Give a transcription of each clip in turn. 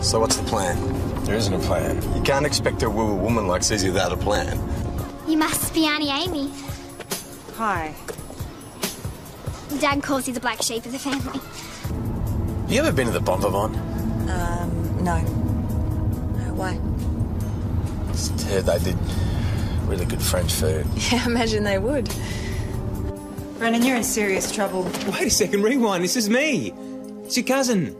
So what's the plan? There isn't a plan. You can't expect a woo woman like Susie without a plan. You must be Auntie Amy. Hi. Dad calls you the black sheep of the family. You ever been to the Bon Vivant? No. Why? Just heard they did really good French food. Yeah, I imagine they would. Brendan, you're in serious trouble. Wait a second, rewind. This is me. It's your cousin.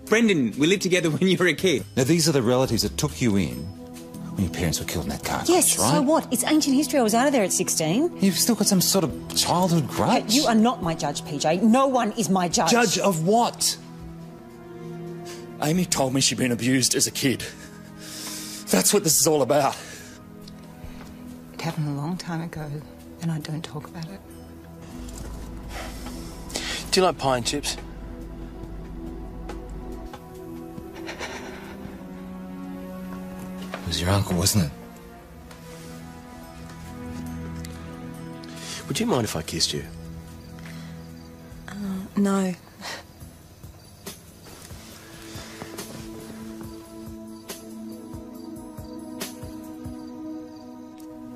Brendan, we lived together when you were a kid. Now, these are the relatives that took you in when your parents were killed in that car crash, Yes, right? so what? It's ancient history. I was out of there at 16. You've still got some sort of childhood grudge. You are not my judge, PJ. No one is my judge. Judge of what? Amy told me she'd been abused as a kid. That's what this is all about. It happened a long time ago, and I don't talk about it. Do you like pie and chips? It was your uncle, wasn't it? Would you mind if I kissed you? No.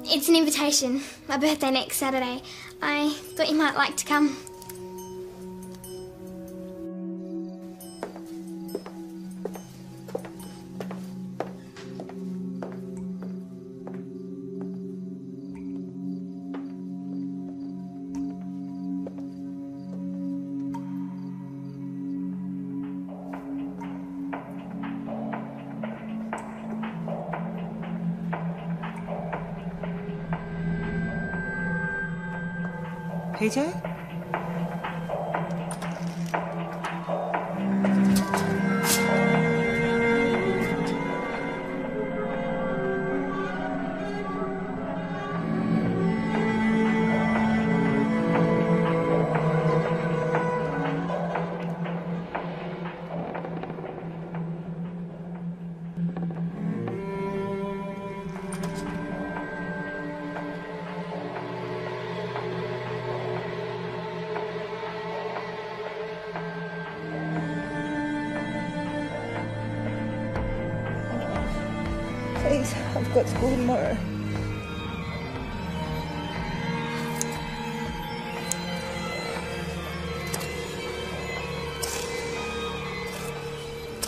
It's an invitation. My birthday next Saturday. I thought you might like to come. PJ? Please, I've got school tomorrow.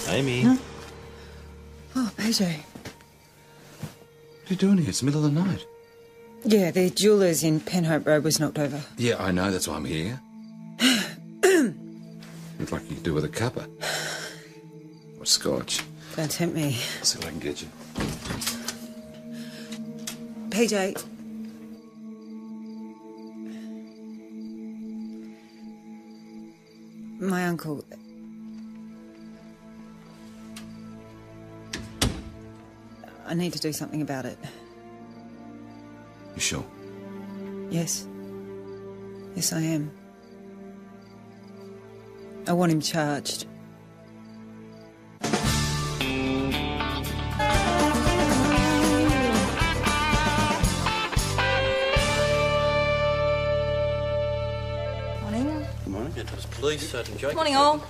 Amy. Huh? Oh, PJ. What are you doing here? It's the middle of the night. Yeah, the jewellers in Penhope Road was knocked over. Yeah, I know. That's why I'm here. Looks like you could do with a cuppa. Or scotch. Don't tempt me. Let's see what I can get you. PJ. My uncle... I need to do something about it. You sure? Yes. Yes, I am. I want him charged. Morning. Good morning. Gentlemen's Police, Sergeant Jake. Morning, all.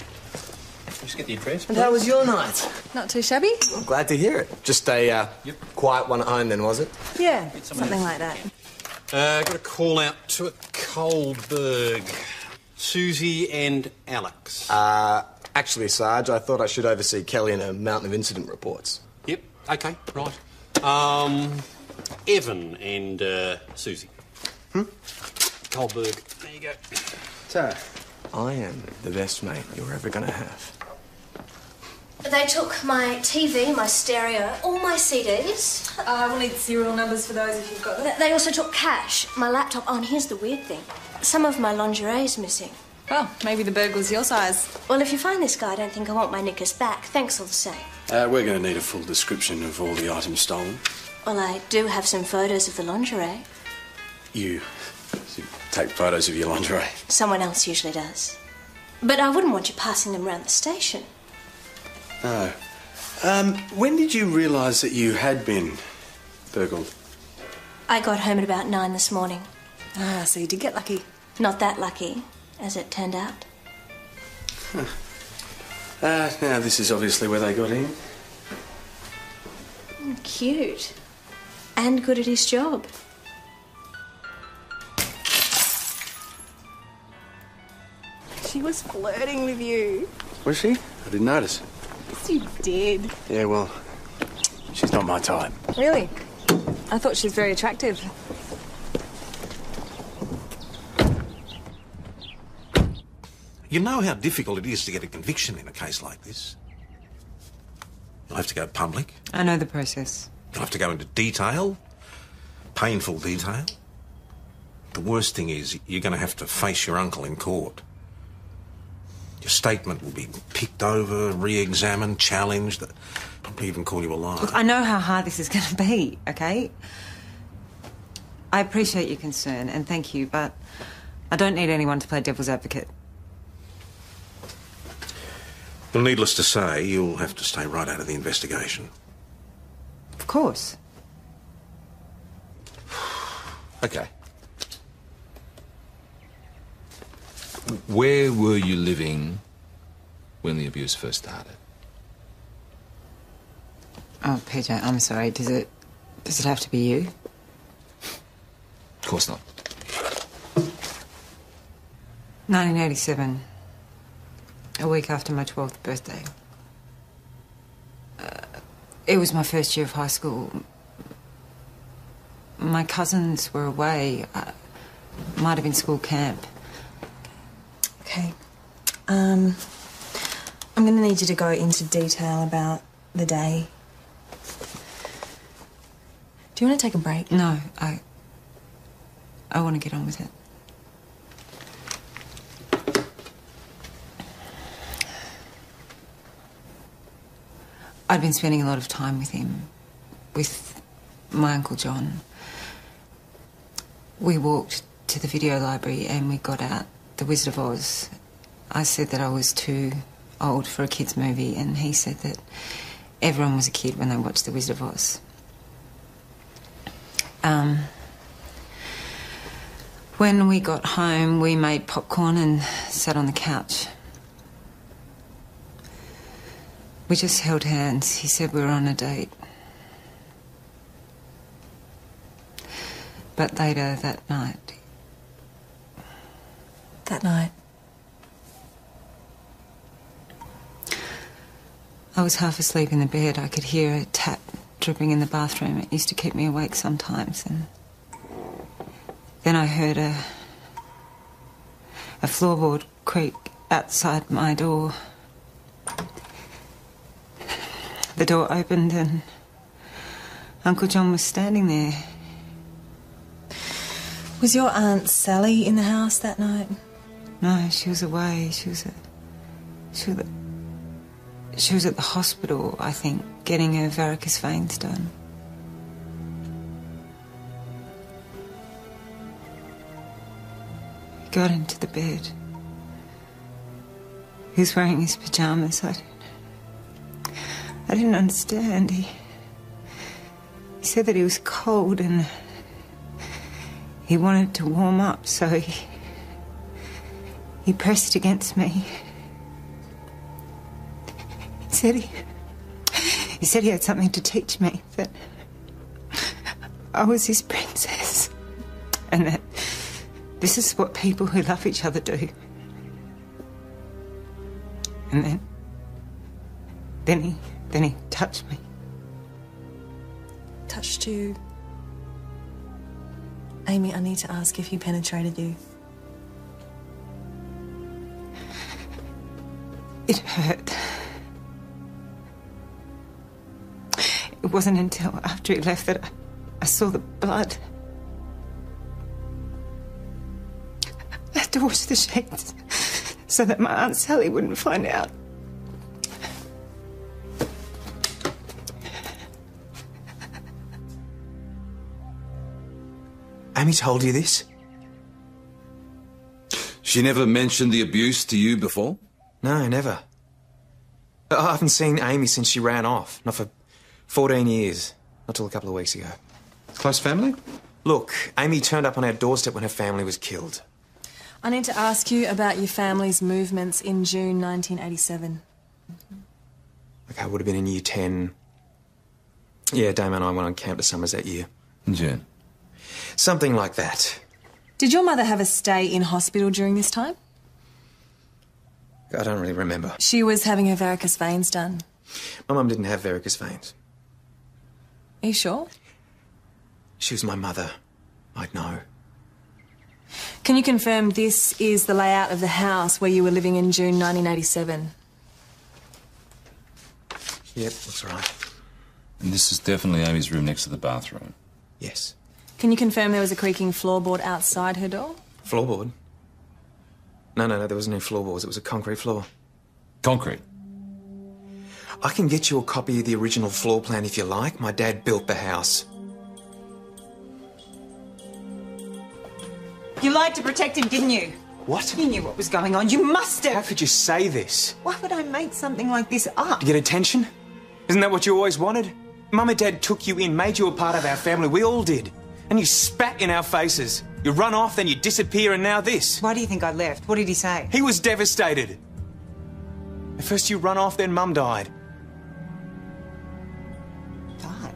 Just get the address. And how was your night? Not too shabby? I'm glad to hear it. Just a quiet one at home then, was it? Yeah, something like that. Got a call out to a Coldberg. Susie and Alex. Actually, Sarge, I thought I should oversee Kelly and a mountain of incident reports. Yep, okay, right. Evan and Susie. Coldberg. There you go. So, I am the best mate you're ever going to have. They took my TV, my stereo, all my CDs. We'll need serial numbers for those if you've got them. They also took cash, my laptop. Oh, and here's the weird thing. Some of my lingerie is missing. Well, maybe the burglar's your size. Well, if you find this guy, I don't think I want my knickers back. Thanks all the same. We're going to need a full description of all the items stolen. Well, I do have some photos of the lingerie. You take photos of your lingerie. Someone else usually does. But I wouldn't want you passing them around the station. No. When did you realise that you had been burgled? I got home at about 9 this morning. Ah, so you did get lucky. Not that lucky, as it turned out. Now this is obviously where they got in. Cute. And good at his job. She was flirting with you. Was she? I didn't notice. Yes, you did. Yeah, well, she's not my type. Really? I thought she was very attractive. You know how difficult it is to get a conviction in a case like this. You'll have to go public. I know the process. You'll have to go into detail. Painful detail. The worst thing is you're going to have to face your uncle in court. Your statement will be picked over, re-examined, challenged. They'll probably even call you a liar. Look, I know how hard this is going to be, OK? I appreciate your concern and thank you, but I don't need anyone to play devil's advocate. Well, needless to say, you'll have to stay right out of the investigation. Of course. Okay. Where were you living when the abuse first started? Oh, PJ, I'm sorry. Does it have to be you? Of course not. 1987. A week after my 12th birthday. It was my first year of high school. My cousins were away. Might have been school camp. Okay. I'm going to need you to go into detail about the day. Do you want to take a break? No, I want to get on with it. I'd been spending a lot of time with him, with my Uncle John. We walked to the video library and we got out The Wizard of Oz. I said that I was too old for a kids' movie and he said that everyone was a kid when they watched The Wizard of Oz. When we got home, we made popcorn and sat on the couch. We just held hands. He said we were on a date. But later that night... That night? I was half asleep in the bed. I could hear a tap dripping in the bathroom. It used to keep me awake sometimes. And then I heard a floorboard creak outside my door. The door opened and Uncle John was standing there. Was your Aunt Sally in the house that night? No, she was away. She was at the hospital, I think, getting her varicose veins done. He got into the bed. He was wearing his pyjamas. I didn't understand. He said that he was cold and he wanted to warm up, so he pressed against me. He said he had something to teach me, that I was his princess and that this is what people who love each other do. And then he touched me. Touched you? Amy, I need to ask if he penetrated you. It hurt. It wasn't until after he left that I saw the blood. I had to wash the sheets so that my Aunt Sally wouldn't find out. Amy told you this? She never mentioned the abuse to you before? No, never. I haven't seen Amy since she ran off. Not for 14 years. Not till a couple of weeks ago. Close family? Look, Amy turned up on our doorstep when her family was killed. I need to ask you about your family's movements in June 1987. Like I would have been in year 10. Yeah, Dame and I went on camp to Summers that year. In June. Something like that. Did your mother have a stay in hospital during this time? I don't really remember. She was having her varicose veins done. My mum didn't have varicose veins. Are you sure? She was my mother. I'd know. Can you confirm this is the layout of the house where you were living in June 1987? Yep, that's right. And this is definitely Amy's room next to the bathroom. Yes. Can you confirm there was a creaking floorboard outside her door? Floorboard? No, there was no floorboards. It was a concrete floor. Concrete? I can get you a copy of the original floor plan if you like. My dad built the house. You lied to protect him, didn't you? What? You knew what was going on. You must have. How could you say this? Why would I make something like this up? To get attention? Isn't that what you always wanted? Mum and Dad took you in, made you a part of our family. We all did. And you spat in our faces. You run off, then you disappear, and now this. Why do you think I left? What did he say? He was devastated. At first you run off, then Mum died. Died?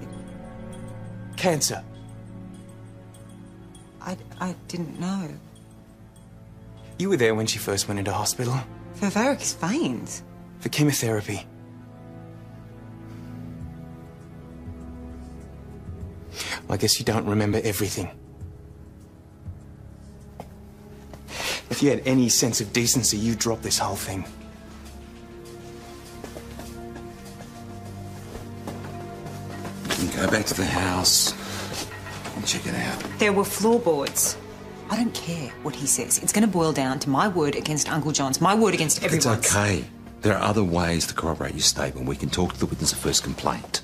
Cancer. I didn't know. You were there when she first went into hospital. For varicose veins? For chemotherapy. I guess you don't remember everything. If you had any sense of decency, you'd drop this whole thing. You can go back to the house and check it out. There were floorboards. I don't care what he says. It's going to boil down to my word against Uncle John's, my word against everyone's. It's okay. There are other ways to corroborate your statement. We can talk to the witness of first complaint.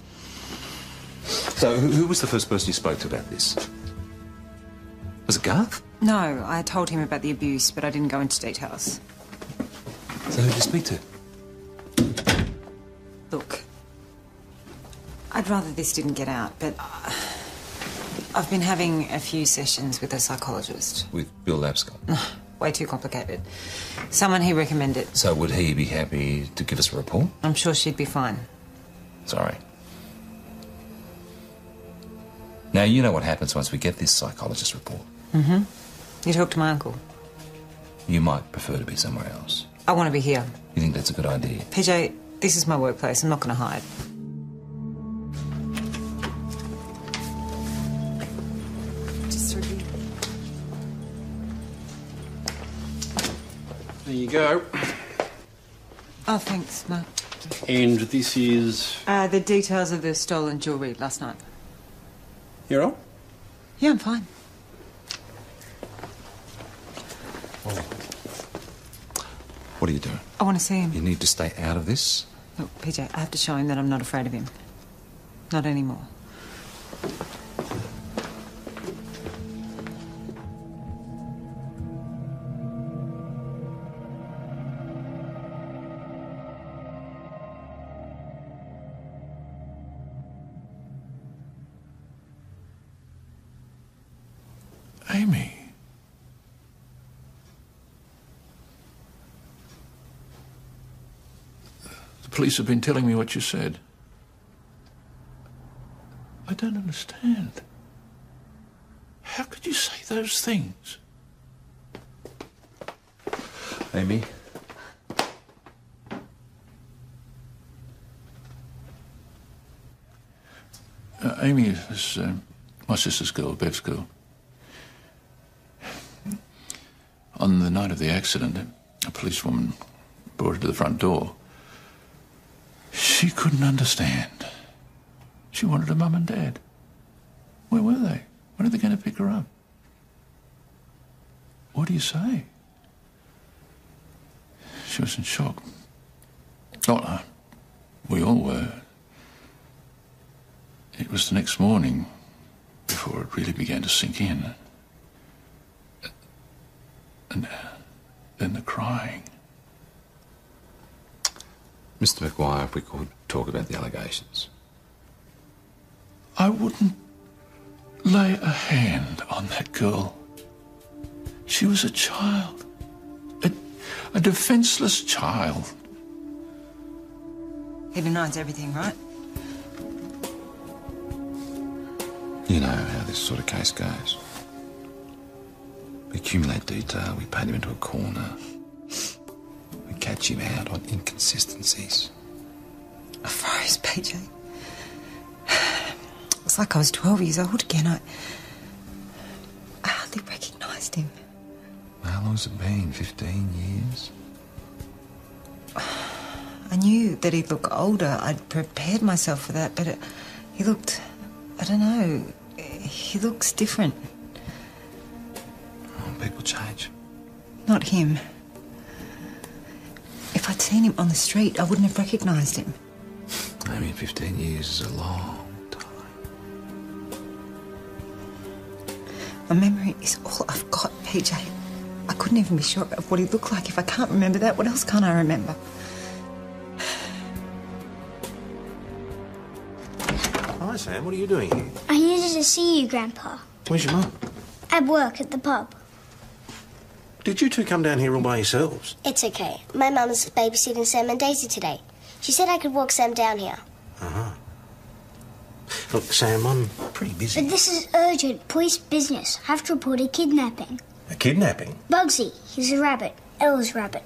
So, who was the first person you spoke to about this? Was it Garth? No, I told him about the abuse, but I didn't go into details. So who did you speak to? Look, I'd rather this didn't get out, but I've been having a few sessions with a psychologist. With Bill Lapscombe? Way too complicated. Someone he recommended. So would he be happy to give us a report? I'm sure she'd be fine. Sorry. Now, you know what happens once we get this psychologist report. Mm-hmm. You talk to my uncle. You might prefer to be somewhere else. I want to be here. You think that's a good idea? PJ, this is my workplace. I'm not going to hide. Just review. There you go. Oh, thanks, Mark. And this is... The details of the stolen jewellery last night. You're on? Yeah, I'm fine. What are you doing? I want to see him. You need to stay out of this. Look, PJ, I have to show him that I'm not afraid of him. Not anymore. Amy. The police have been telling me what you said. I don't understand. How could you say those things? Amy? Amy is my sister's girl, Bev's girl. On the night of the accident, a policewoman brought her to the front door. She couldn't understand. She wanted her mum and dad. Where were they? When are they going to pick her up? What do you say? She was in shock. Oh, we all were. It was the next morning before it really began to sink in. And then the crying. Mr. McGuire, if we could talk about the allegations. I wouldn't lay a hand on that girl. She was a child. A defenseless child. He denies everything, right? You know how this sort of case goes. We accumulate detail, we paint him into a corner. We catch him out on inconsistencies. I froze, PJ. It was like I was 12 years old again. I hardly recognised him. How long's it been? 15 years? I knew that he'd look older. I'd prepared myself for that, but he looked... I don't know. He looks different. Oh, people change. Not him. If I'd seen him on the street, I wouldn't have recognised him. I mean, 15 years is a long time. My memory is all I've got, PJ. I couldn't even be sure of what he looked like. If I can't remember that, what else can't I remember? Hi, Sam. What are you doing here? I needed to see you, Grandpa. Where's your mum? At work at the pub. Did you two come down here all by yourselves? It's okay. My mum's babysitting Sam and Daisy today. She said I could walk Sam down here. Uh-huh. Look, Sam, I'm pretty busy. But this is urgent police business. I have to report a kidnapping. A kidnapping? Bugsy, he's a rabbit. Ella's rabbit.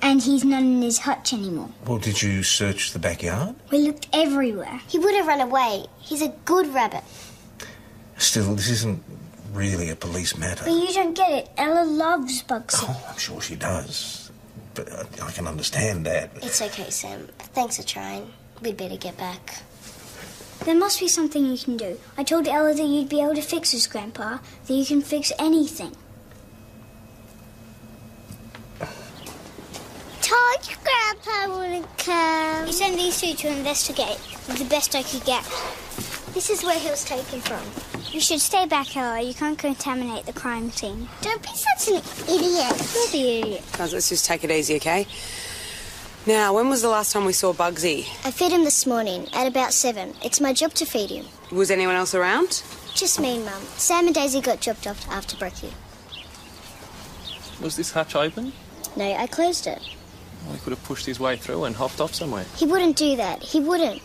And he's not in his hutch anymore. Well, did you search the backyard? We looked everywhere. He would have run away. He's a good rabbit. Still, this isn't really a police matter. But you don't get it. Ella loves Bugsy. Oh, I'm sure she does. But I can understand that. It's okay, Sam. Thanks for trying. We'd better get back. There must be something you can do. I told Ella that you'd be able to fix this, Grandpa. That you can fix anything. Told you Grandpa wouldn't come. You sent these two to investigate. The best I could get. This is where he was taken from. You should stay back, Ella. You can't contaminate the crime scene. Don't be such an idiot. You're the idiot. Guys, let's just take it easy, okay? Now, when was the last time we saw Bugsy? I fed him this morning at about 7. It's my job to feed him. Was anyone else around? Just me and Mum. Sam and Daisy got dropped off after brekkie. Was this hatch open? No, I closed it. Well, he could have pushed his way through and hopped off somewhere. He wouldn't do that. He wouldn't.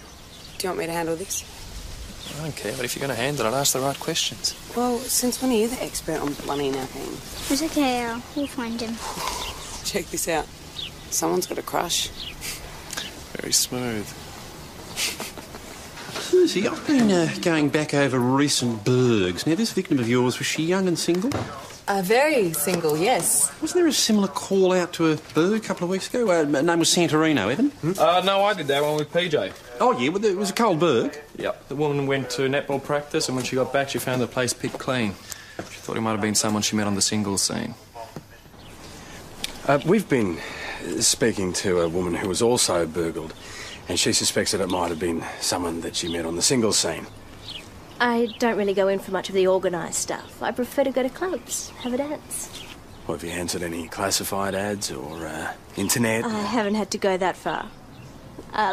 Do you want me to handle this? I don't care, but if you're going to handle it, ask the right questions. Well, since when are you the expert on bloody napping? It's okay, Ella. We'll find him. Check this out. Someone's got a crush. Very smooth. Susie, I've been going back over recent burgs. Now, this victim of yours, was she young and single? Very single, yes. Wasn't there a similar call out to a burg a couple of weeks ago? Her name was Santorino, Evan? No, I did that one with PJ. Oh, yeah, well, it was a cold burg. Yep. The woman went to netball practice, and when she got back, she found the place picked clean. She thought he might have been someone she met on the singles scene. We've been speaking to a woman who was also burgled, and she suspects that it might have been someone that she met on the singles scene. I don't really go in for much of the organised stuff. I prefer to go to clubs, have a dance. Well, have you answered any classified ads or internet? I haven't had to go that far.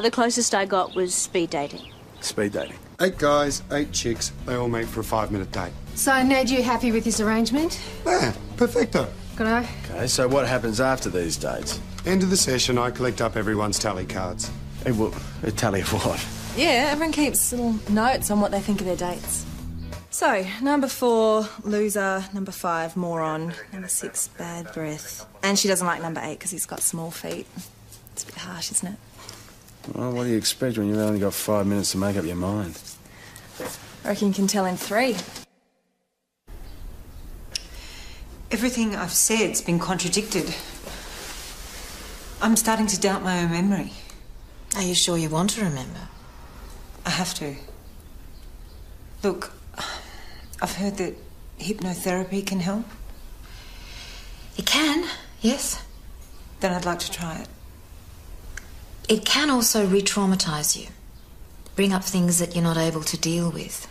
The closest I got was speed dating. Speed dating? 8 guys, 8 chicks. They all meet for a 5-minute date. So, Ned, you happy with this arrangement? Yeah, perfecto. Good eye. Okay, so what happens after these dates? End of the session, I collect up everyone's tally cards. A tally of what? Yeah, everyone keeps little notes on what they think of their dates. So, number 4, loser. Number 5, moron. Number 6, bad breath. And she doesn't like number 8 because he's got small feet. It's a bit harsh, isn't it? Well, what do you expect when you've only got 5 minutes to make up your mind? I reckon you can tell in 3. Everything I've said's been contradicted. I'm starting to doubt my own memory. Are you sure you want to remember? I have to. Look, I've heard that hypnotherapy can help. It can, yes. Then I'd like to try it. It can also re-traumatise you. Bring up things that you're not able to deal with.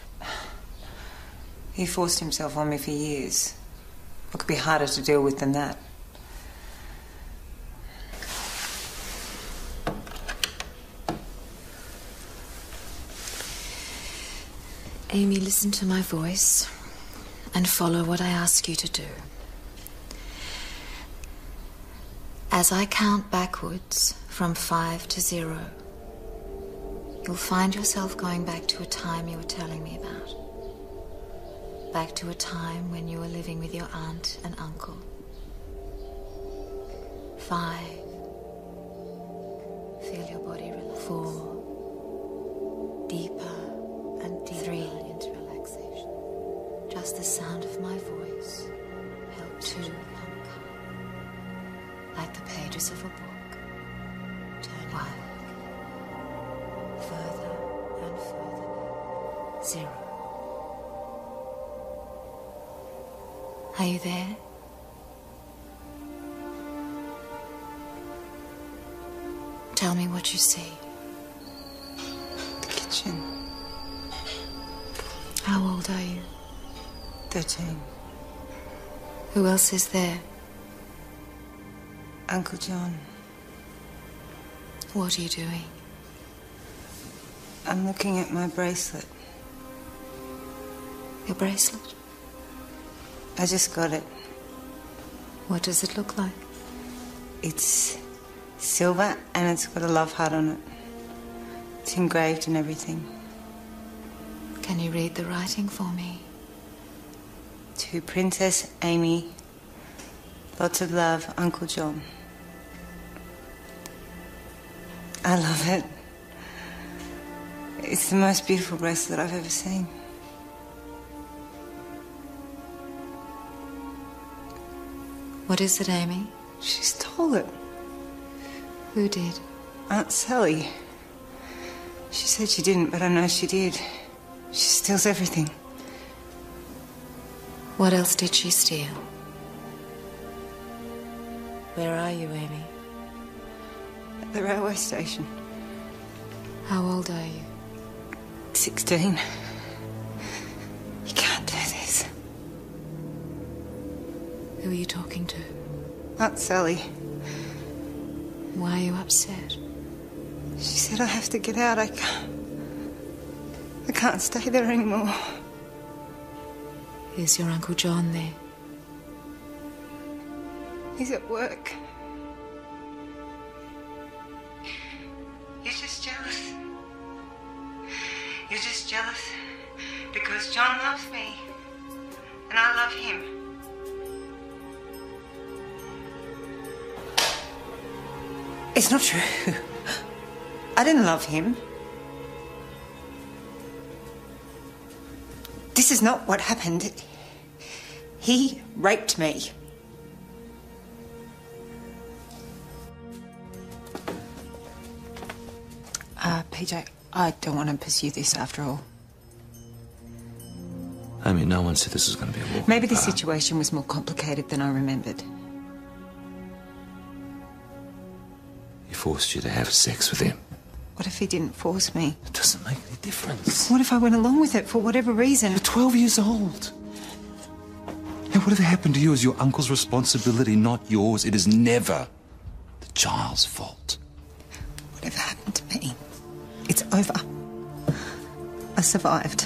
He forced himself on me for years. What could be harder to deal with than that? Amy, listen to my voice and follow what I ask you to do. As I count backwards from 5 to 0, you'll find yourself going back to a time you were telling me about. Back to a time when you were living with your aunt and uncle. 5. Feel your body relax. 4. Deeper and deeper. 3. Into relaxation. Just the sound of my voice helps you to become calm. Like the pages of a book. Turn wild. Further and further. 0. Are you there? Tell me what you see. The kitchen. How old are you? 13. Who else is there? Uncle John. What are you doing? I'm looking at my bracelet. Your bracelet? I just got it. What does it look like? It's silver and it's got a love heart on it. It's engraved and everything. Can you read the writing for me? To Princess Amy. Lots of love, Uncle John. I love it. It's the most beautiful bracelet I've ever seen. What is it, Amy? She stole it. Who did? Aunt Sally. She said she didn't, but I know she did. She steals everything. What else did she steal? Where are you, Amy? At the railway station. How old are you? 16. You can't do this. Who are you talking to? Aunt Sally. Why are you upset? She said I have to get out. I can't stay there anymore. Is your Uncle John there? He's at work. You're just jealous. You're just jealous because John loves me and I love him. It's not true. I didn't love him. This is not what happened. He raped me. PJ, I don't want to pursue this after all. I mean, no one said this was going to be a walk. Maybe the situation was more complicated than I remembered. He forced you to have sex with him. What if he didn't force me? It doesn't make any difference. What if I went along with it for whatever reason? You're 12 years old. And whatever happened to you is your uncle's responsibility, not yours. It is never the child's fault. Whatever happened to me, it's over. I survived.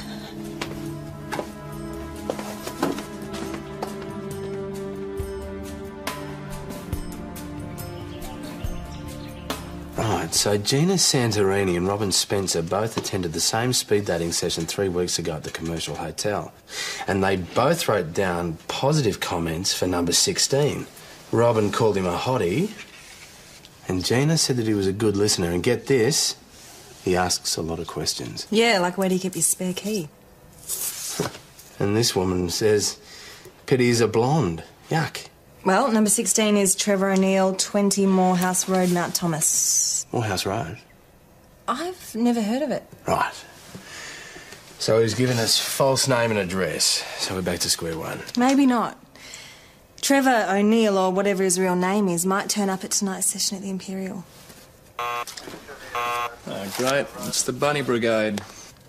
Right, so Gina Santorini and Robin Spencer both attended the same speed dating session 3 weeks ago at the Commercial Hotel. And they both wrote down positive comments for number 16. Robin called him a hottie, and Gina said that he was a good listener. And get this, he asks a lot of questions. Yeah, like where do you keep your spare key? And this woman says, pity he's a blonde. Yuck. Well, number 16 is Trevor O'Neill, 20 Morehouse Road, Mount Thomas. Morehouse Road? I've never heard of it. Right. So he's given us false name and address. So we're back to square one. Maybe not. Trevor O'Neill, or whatever his real name is, might turn up at tonight's session at the Imperial. Oh, great. It's the Bunny Brigade.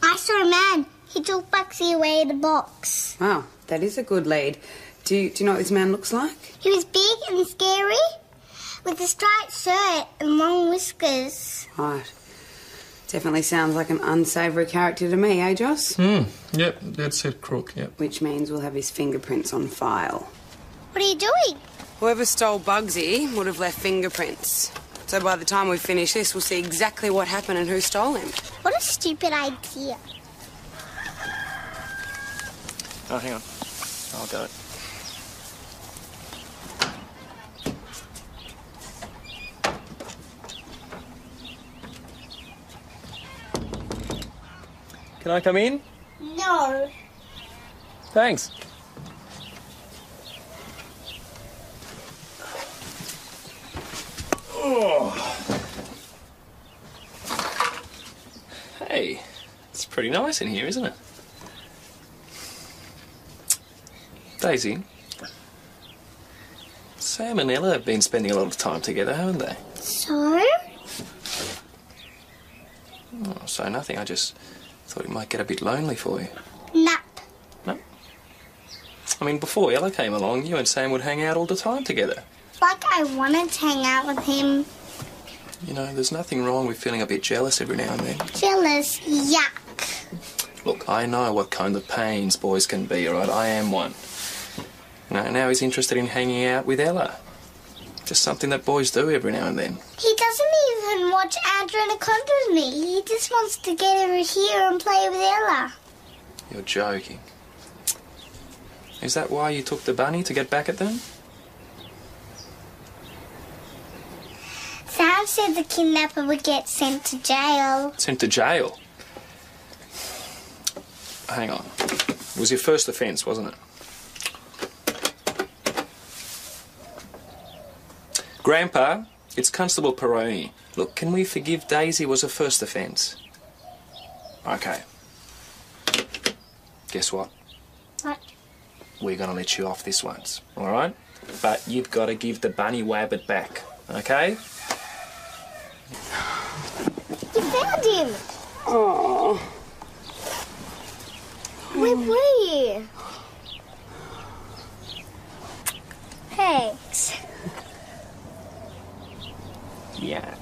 I saw a man. He took Bugsy away in a box. Wow, that is a good lead. Do you know what this man looks like? He was big and scary, with a striped shirt and long whiskers. Right. Definitely sounds like an unsavoury character to me, eh, Joss? Yep, that's it, Crook, yep. Which means we'll have his fingerprints on file. What are you doing? Whoever stole Bugsy would have left fingerprints. So by the time we finish this, we'll see exactly what happened and who stole him. What a stupid idea. Oh, hang on. I'll go. Can I come in? No. Thanks. Oh. Hey, it's pretty nice in here, isn't it? Daisy, Sam and Ella have been spending a lot of time together, haven't they? So? Oh, so nothing. I just thought it might get a bit lonely for you. Nah. No? I mean, before Ella came along, you and Sam would hang out all the time together. Like I wanted to hang out with him. You know, there's nothing wrong with feeling a bit jealous every now and then. Jealous? Yuck. Look, I know what kind of pains boys can be, all right? I am one. Now he's interested in hanging out with Ella. Just something that boys do every now and then. He doesn't even watch Andrew Anaconda with me. He just wants to get over here and play with Ella. You're joking. Is that why you took the bunny, to get back at them? Sam said the kidnapper would get sent to jail. Sent to jail? Hang on. It was your first offence, wasn't it? Grandpa, it's Constable Peroni. Look, can we forgive Daisy was a first offence? Okay. Guess what? What? We're going to let you off this once, all right? But you've got to give the bunny wabbit back, okay? You found him. Oh. Where were you? Thanks. Yuck.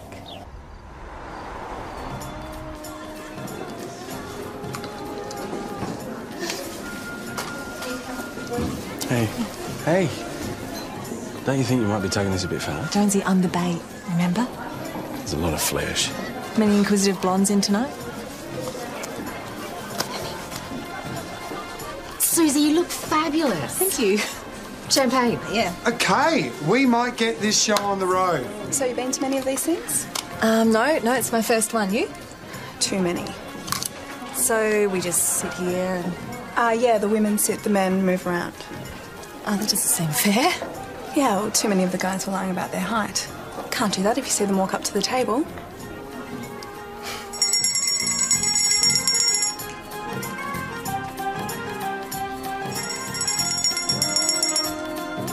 Hey. Hey. Don't you think you might be taking this a bit far? Jonesy, I'm the bait, remember? There's a lot of flesh. Many inquisitive blondes in tonight? Susie, you look fabulous. Thank you. Champagne? Yeah. Okay, we might get this show on the road. So you've been to many of these things? No, it's my first one. You? Too many. So we just sit here and... yeah, the women sit, the men move around. Oh, that doesn't seem fair. Yeah, well, too many of the guys were lying about their height. Can't do that if you see them walk up to the table.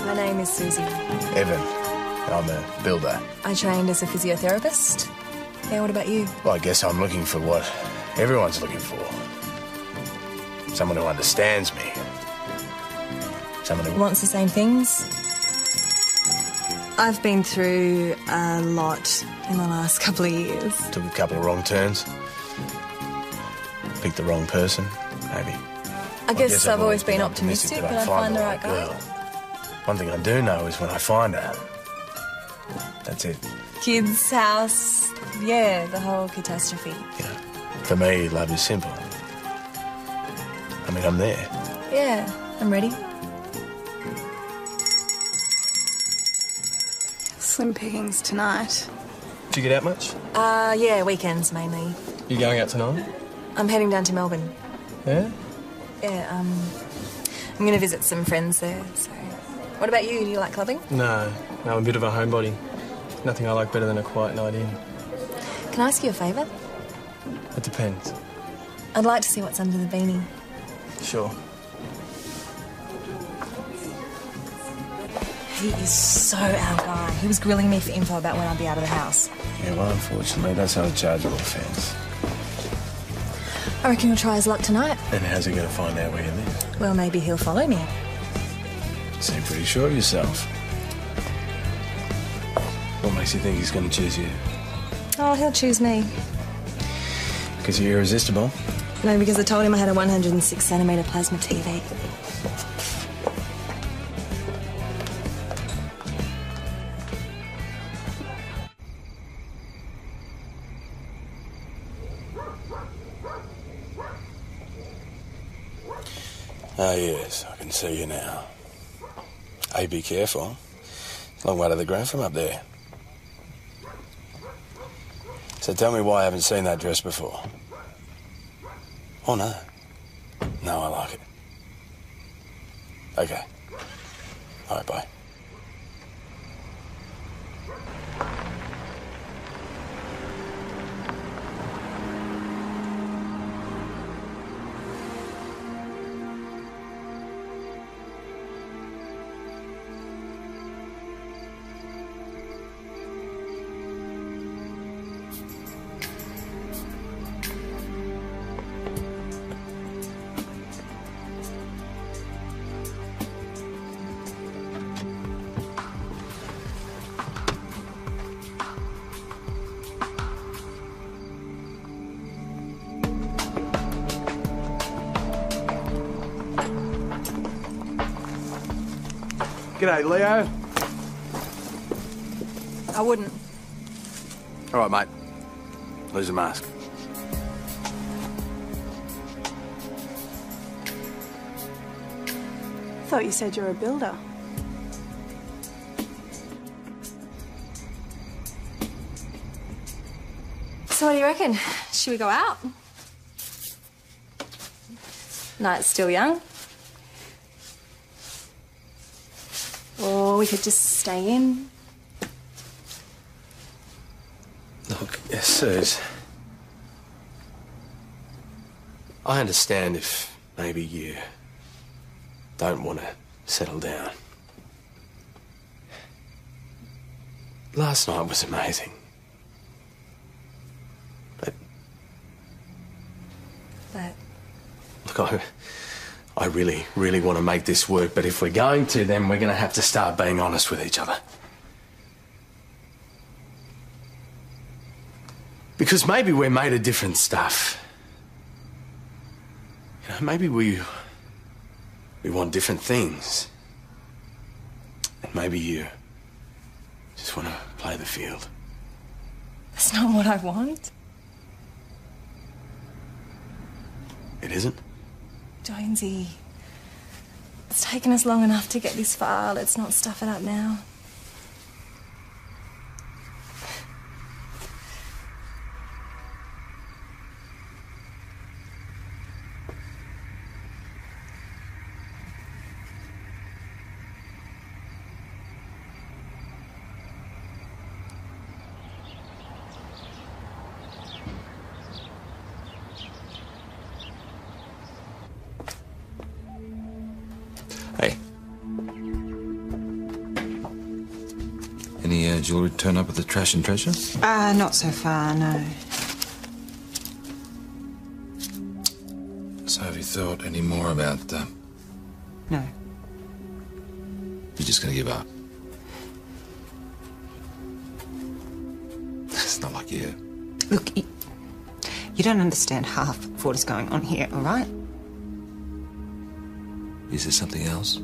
My name is Susie. Evan. I'm a builder. I trained as a physiotherapist. Yeah, what about you? Well, I guess I'm looking for what everyone's looking for. Someone who understands me. Someone who... Wants the same things. I've been through a lot in the last couple of years. Took a couple of wrong turns. Picked the wrong person, maybe. I guess I've always been optimistic that I'd find the right guy. One thing I do know is when I find her, that's it. Kids, house, yeah, the whole catastrophe. For me, love is simple. I mean, I'm there. Yeah, I'm ready. Slim pickings tonight. Do you get out much? Yeah, weekends mainly. You going out tonight? I'm heading down to Melbourne. Yeah? Yeah, I'm going to visit some friends there, so... What about you? Do you like clubbing? No, I'm a bit of a homebody. Nothing I like better than a quiet night in. Can I ask you a favour? It depends. I'd like to see what's under the beanie. Sure. He is so our guy. He was grilling me for info about when I'd be out of the house. Yeah, well, unfortunately, that's not a chargeable offence. I reckon he'll try his luck tonight. And how's he going to find out where you live? Well, maybe he'll follow me. You seem pretty sure of yourself. What makes you think he's going to choose you? Oh, he'll choose me. Because you're irresistible? No, because I told him I had a 106cm plasma TV. Ah, yes, I can see you now. Hey, be careful. Long way to the ground from up there. So tell me why I haven't seen that dress before. Oh, no. No, I like it. Okay. All right, bye. G'day, Leo. I wouldn't. All right, mate. Lose the mask. Thought you said you're a builder. So what do you reckon? Should we go out? Night's still young. Or we could just stay in. Look, Suze, I understand if maybe you don't want to settle down. Last night was amazing. But... Look, I really, really want to make this work, but if we're going to, then we're going to have to start being honest with each other. Because maybe we're made of different stuff. You know, maybe we want different things. And maybe you just want to play the field. That's not what I want. It isn't? Jonesy, it's taken us long enough to get this far. Let's not stuff it up now. Any jewellery turn up at the trash and treasure? Not so far, no. So have you thought any more about... No. You're just going to give up? It's not like you. Look, you don't understand half of what is going on here, all right? Is there something else?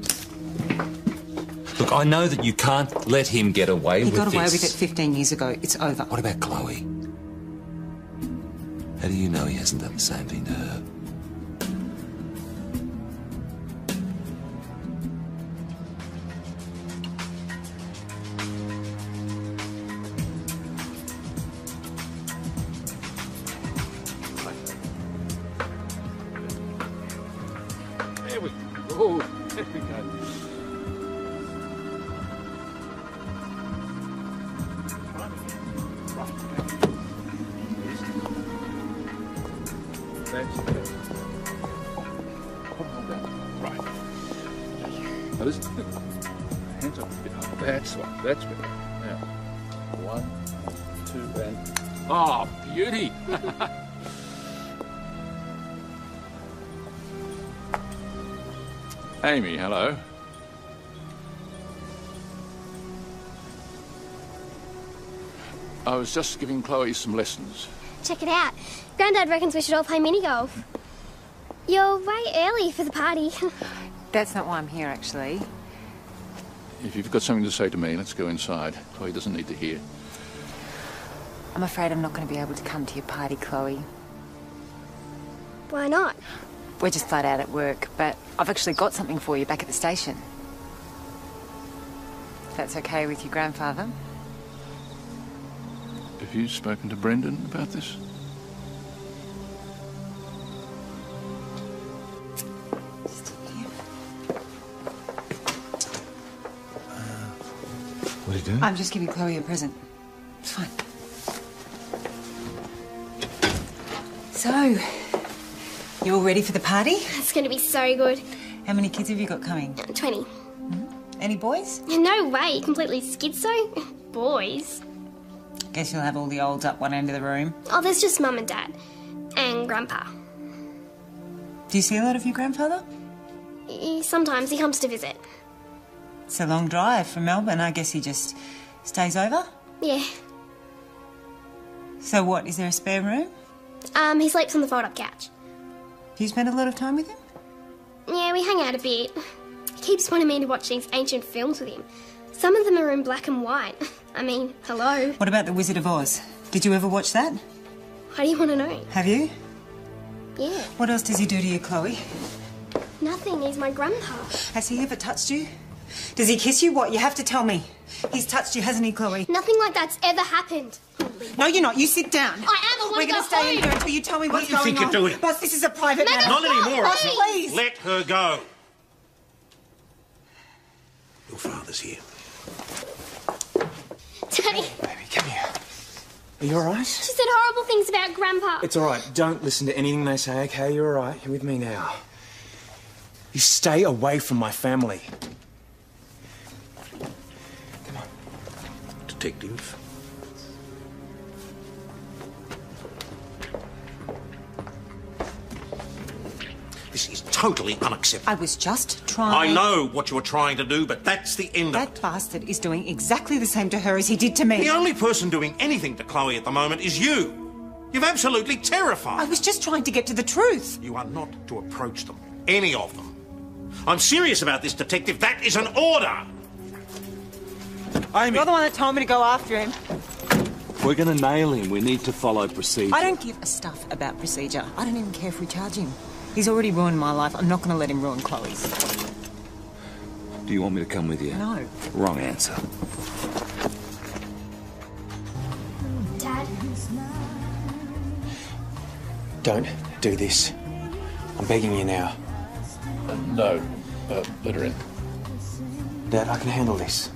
Look, I know that you can't let him get away with this. He got away with it 15 years ago. It's over. What about Chloe? How do you know he hasn't done the same thing to her? There we go. There we go. That's better. Hold down. Right. Now listen. Hands up a bit. That's right. That's better. Now, 1, 2, and... Ah, beauty! Amy, hello. I was just giving Chloe some lessons. Check it out. Grandad reckons we should all play mini golf. You're way early for the party. That's not why I'm here, actually. If you've got something to say to me, let's go inside. Chloe doesn't need to hear. I'm afraid I'm not going to be able to come to your party, Chloe. Why not? We're just flat out at work, but I've actually got something for you back at the station. If that's okay with your grandfather. Have you spoken to Brendan about this? What are you doing? I'm just giving Chloe a present. It's fine. So, you all ready for the party? It's going to be so good. How many kids have you got coming? 20. Any boys? No way, completely schizo. Boys. Guess you'll have all the olds up one end of the room. Oh, there's just Mum and Dad. And Grandpa. Do you see a lot of your grandfather? Sometimes he comes to visit. It's a long drive from Melbourne. I guess he just stays over? Yeah. So what, is there a spare room? He sleeps on the fold-up couch. Do you spend a lot of time with him? Yeah, we hang out a bit. He keeps wanting me to watch these ancient films with him. Some of them are in black and white. I mean, hello. What about The Wizard of Oz? Did you ever watch that? Why do you want to know? Have you? Yeah. What else does he do to you, Chloe? Nothing. He's my grandpa. Has he ever touched you? Does he kiss you? What? You have to tell me. He's touched you, hasn't he, Chloe? Nothing like that's ever happened. No, you're not. You sit down. I am. I want We're to going go to stay in home. here until you tell me What what's do you going think you're on. doing? Boss, this is a private matter. Not anymore. Boss, please. Let her go. Your father's here. Daddy, Baby, come here. Are you alright? she said horrible things about Grandpa. It's alright. Don't listen to anything they say, okay? You're alright. You're with me now. You stay away from my family. Detective. This is totally unacceptable. I was just trying... I know what you were trying to do, but that's the end of it. That bastard is doing exactly the same to her as he did to me. The only person doing anything to Chloe at the moment is you. You've absolutely terrified. I was just trying to get to the truth. You are not to approach them. Any of them. I'm serious about this, Detective. That is an order. Amy. You're the one that told me to go after him. We're going to nail him. We need to follow procedure. I don't give a stuff about procedure. I don't even care if we charge him. He's already ruined my life. I'm not going to let him ruin Chloe's. Do you want me to come with you? No. Wrong answer. Dad, Don't do this. I'm begging you now. No. Let her in. Dad, I can handle this.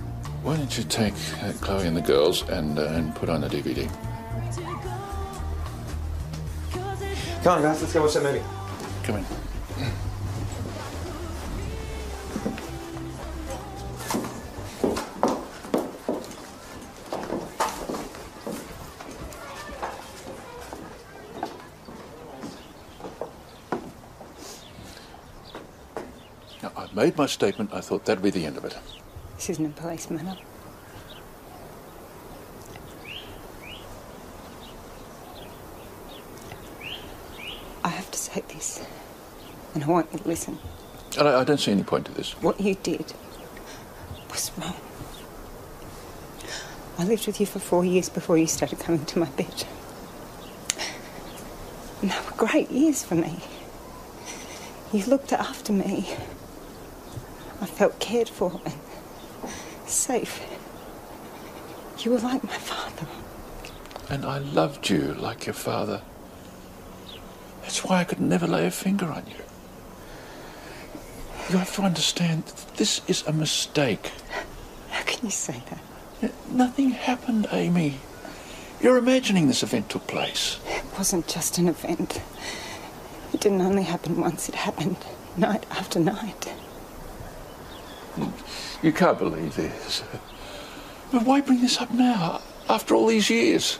Why don't you take Chloe and the girls and put on a DVD? Come on, guys. Let's go watch that movie. Come in. Now, I've made my statement. I thought that'd be the end of it. This isn't a police matter. I have to say this, and I want you to listen. I don't see any point to this. What you did was wrong. I lived with you for 4 years before you started coming to my bed. And they were great years for me. You looked after me. I felt cared for and safe. You were like my father. And I loved you like your father. That's why I could never lay a finger on you. You have to understand, this is a mistake. How can you say that? Nothing happened, Amy. You're imagining this event took place. It wasn't just an event. It didn't only happen once, it happened night after night. You can't believe this. But why bring this up now, after all these years?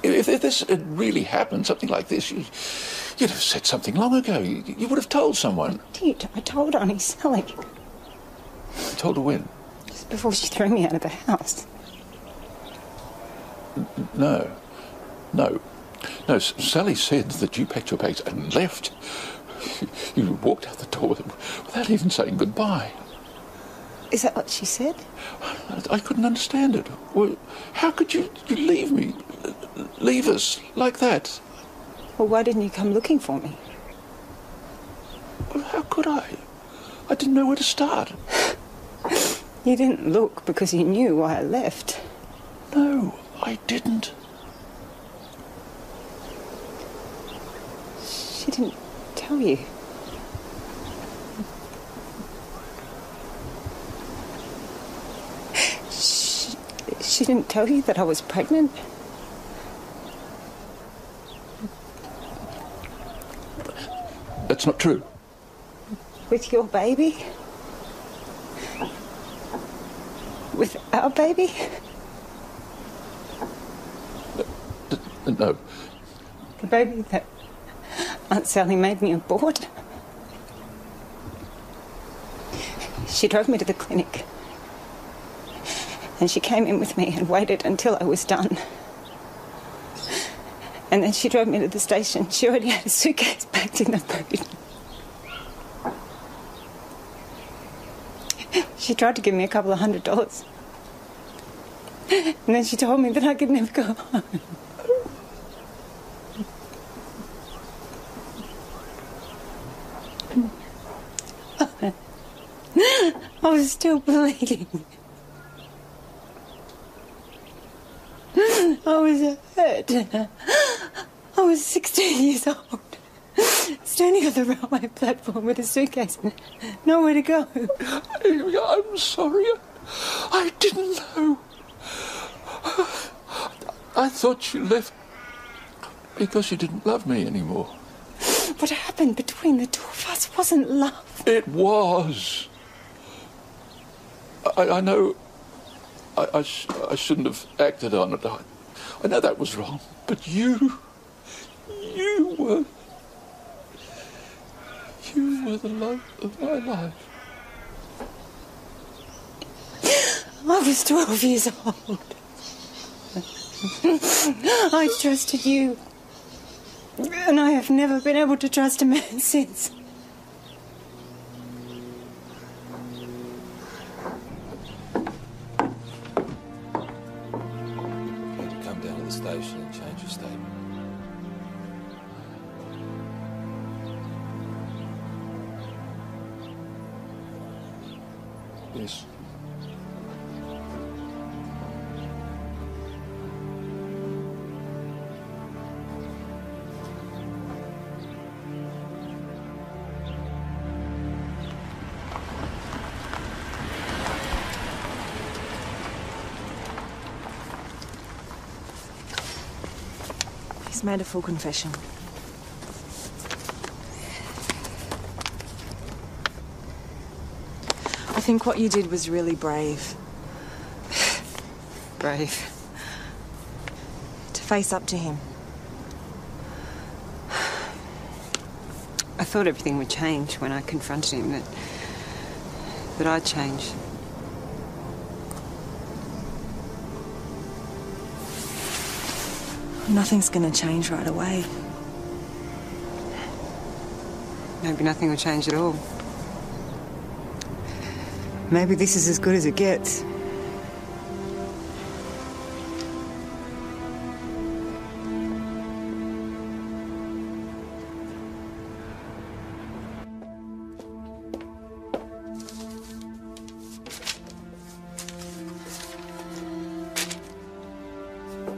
If this had really happened, something like this, you'd have said something long ago. You would have told someone. I did. I told Auntie Sally. Told her when? Just before she threw me out of the house. No. Sally said that you packed your bags and left. You walked out the door without even saying goodbye. Is that what she said? I couldn't understand it. Well, how could you leave me? Leave us like that? Well, why didn't you come looking for me? Well, how could I? I didn't know where to start. You didn't look because you knew why I left. No, I didn't. She didn't tell you. She didn't tell you that I was pregnant? That's not true. With your baby? With our baby? No. The baby that Aunt Sally made me abort? She drove me to the clinic. And she came in with me and waited until I was done. And then she drove me to the station. She already had a suitcase packed in the boot. She tried to give me a couple of $100. And then she told me that I could never go home. I was still bleeding. I was hurt. I was 16 years old, standing on the railway platform with a suitcase and nowhere to go. I'm sorry. I didn't know. I thought you left because you didn't love me anymore. What happened between the two of us wasn't love. It was. I know I shouldn't have acted on it. I know that was wrong. But you were the love of my life. I was 12 years old. I trusted you. And I have never been able to trust a man since. Had to come down to the station and change your statement. Yes. He's made a full confession. I think what you did was really brave. Brave? To face up to him. I thought everything would change when I confronted him, that I'd change. Nothing's going to change right away. Maybe nothing will change at all. Maybe this is as good as it gets.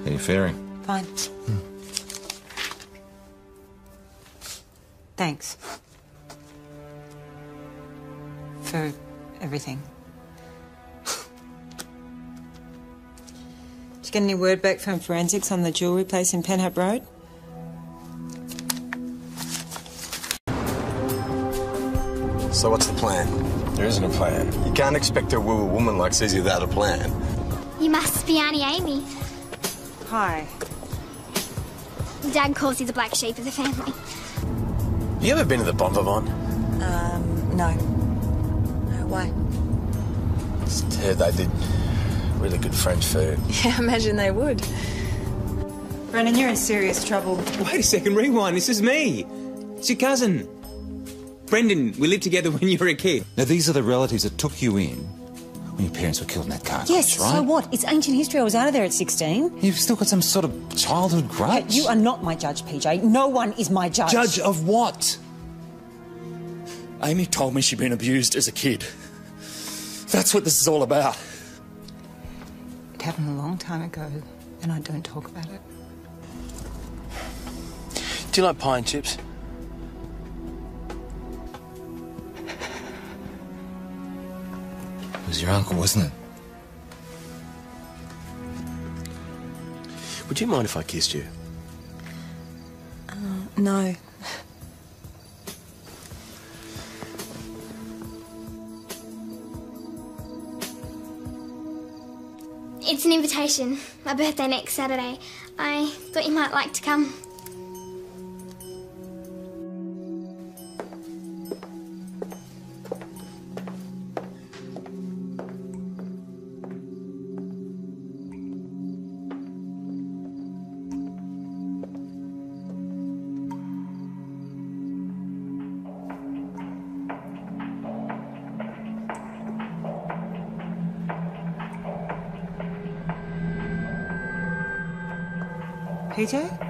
How you faring? Fine. Thanks. For everything. Did you get any word back from forensics on the jewellery place in Penhap Road? So what's the plan? There isn't a plan. You can't expect a woo woman like Susie without a plan. You must be Auntie Amy. Hi. Dad calls you the black sheep of the family. You ever been to the Bonbon? No. Why? Just heard they did really good French food. Yeah, I imagine they would. Brennan, you're in serious trouble. Wait a second, rewind. This is me. It's your cousin. Brendan, we lived together when you were a kid. Now, these are the relatives that took you in when your parents were killed in that car crash, Yes, right? so what? It's ancient history. I was out of there at 16. You've still got some sort of childhood grudge. You are not my judge, PJ. No one is my judge. Judge of what? Amy told me she'd been abused as a kid. That's what this is all about. It happened a long time ago, and I don't talk about it. Do you like pie and chips? It was your uncle, wasn't it? Would you mind if I kissed you? No. It's an invitation. My birthday next Saturday. I thought you might like to come. PJ?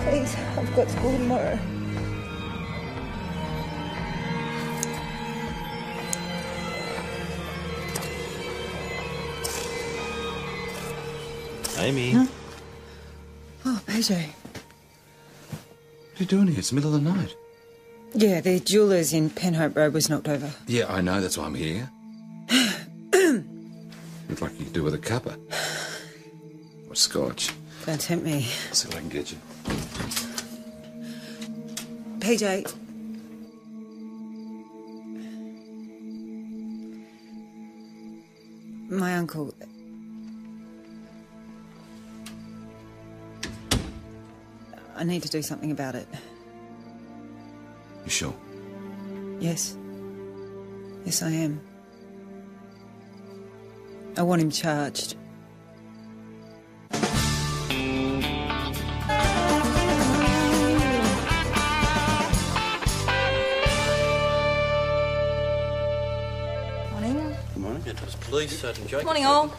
Please, I've got school tomorrow. Amy. Huh? Oh, PJ. What are you doing here? It's the middle of the night. Yeah, the jewellers in Penhope Road was knocked over. Yeah, I know, that's why I'm here. Look like you could do with a cuppa. Or scotch. Don't tempt me. I'll see what I can get you. PJ. My uncle... I need to do something about it. You sure? Yes. Yes, I am. I want him charged. Morning. Good morning. It was Police Sergeant Jake. Morning, all.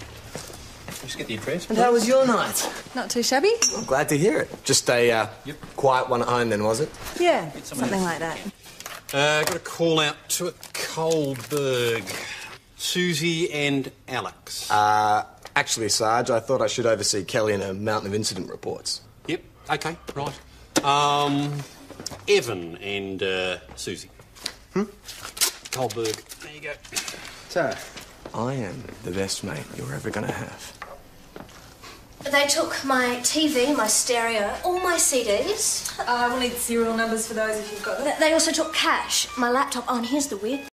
Just get the address. And how was your night? Not too shabby? I'm glad to hear it. Just a quiet one at home then, was it? Yeah, something like that. Got a call out to a Coldberg. Susie and Alex. Actually, Sarge, I thought I should oversee Kelly and a mountain of incident reports. Yep, okay, right. Evan and Susie. Coldberg. There you go. So, I am the best mate you're ever going to have. They took my TV, my stereo, all my CDs. We'll need serial numbers for those if you've got them. They also took cash, my laptop. Oh, and here's the weird